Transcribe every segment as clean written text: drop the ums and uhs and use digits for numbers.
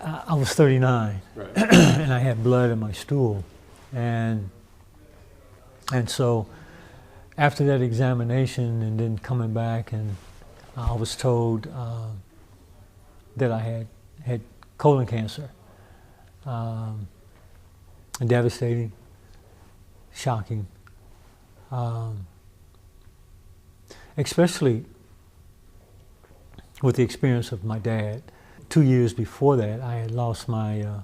I was 39, Right. and I had blood in my stool, and so after that examination, and then coming back, and I was told that I had colon cancer. Devastating, shocking, especially with the experience of my dad. 2 years before that, I had lost my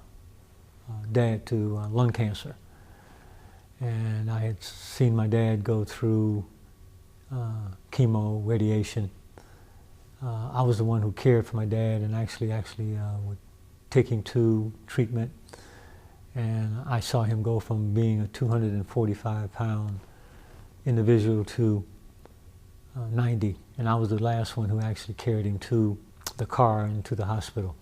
dad to lung cancer. And I had seen my dad go through chemo, radiation. I was the one who cared for my dad and actually would take him to treatment. And I saw him go from being a 245-pound individual to 90. And I was the last one who actually carried him to the car and to the hospital.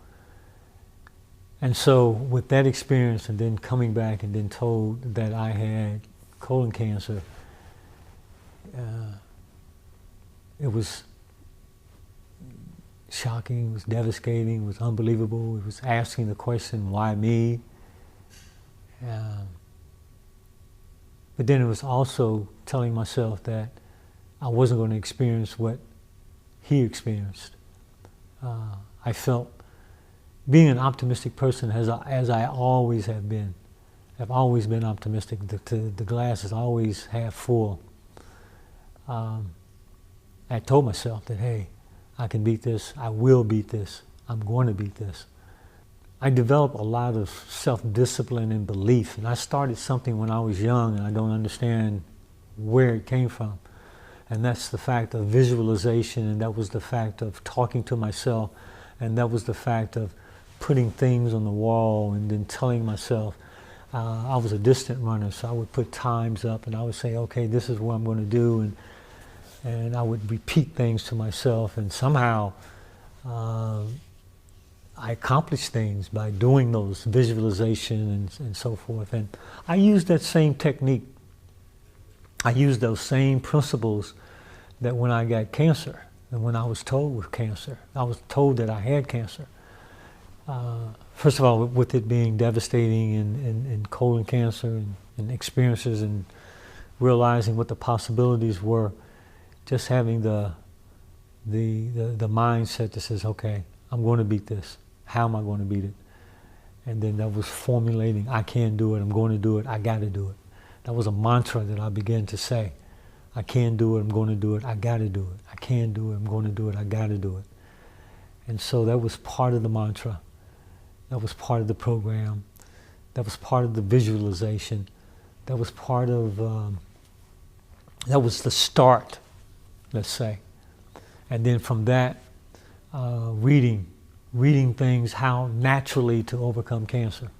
And so with that experience, and then coming back and then told that I had colon cancer, it was shocking, it was devastating, it was unbelievable. It was asking the question, why me? But then it was also telling myself that I wasn't going to experience what he experienced. I felt, being an optimistic person, as I always have been, I've always been optimistic. The glass is always half full. I told myself that, hey, I can beat this, I will beat this, I'm going to beat this. I developed a lot of self-discipline and belief, and I started something when I was young, and I don't understand where it came from. And that's the fact of visualization, and that was the fact of talking to myself, and that was the fact of putting things on the wall and then telling myself. I was a distant runner, so I would put times up, and I would say, okay, this is what I'm going to do, and I would repeat things to myself, and somehow I accomplished things by doing those visualization and so forth. And I used that same technique. I used those same principles that when I got cancer, and when I was told with cancer, I was told that I had cancer. First of all, with it being devastating and colon cancer and experiences and realizing what the possibilities were, just having the mindset that says, okay, I'm going to beat this. How am I going to beat it? And then that was formulating, I can do it, I'm going to do it, I got to do it. That was a mantra that I began to say. I can do it, I'm going to do it, I got to do it. I can do it, I'm going to do it, I got to do it. And so that was part of the mantra. That was part of the program. That was part of the visualization. That was part of, that was the start, let's say. And then from that, reading things, how naturally to overcome cancer.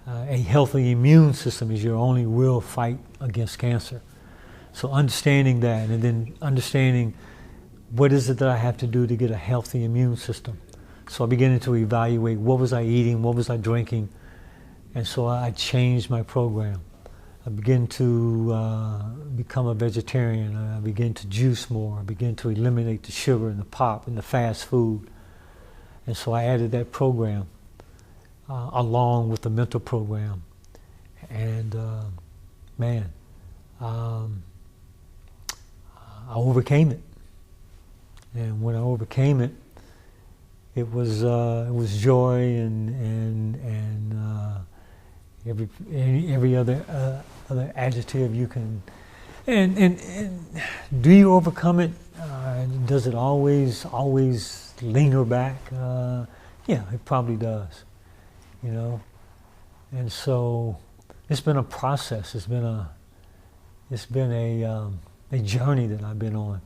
A healthy immune system is your only real fight against cancer. So understanding that, and then understanding what is it that I have to do to get a healthy immune system. So I began to evaluate what was I eating, what was I drinking, and so I changed my program. I began to become a vegetarian. I began to juice more. I began to eliminate the sugar and the pop and the fast food. And so I added that program along with the mental program. And man, I overcame it. And when I overcame it, it was joy and every other adjective you can. And do you overcome it? Does it always linger back? Yeah, it probably does. You know, and so it's been a process. It's been a journey that I've been on.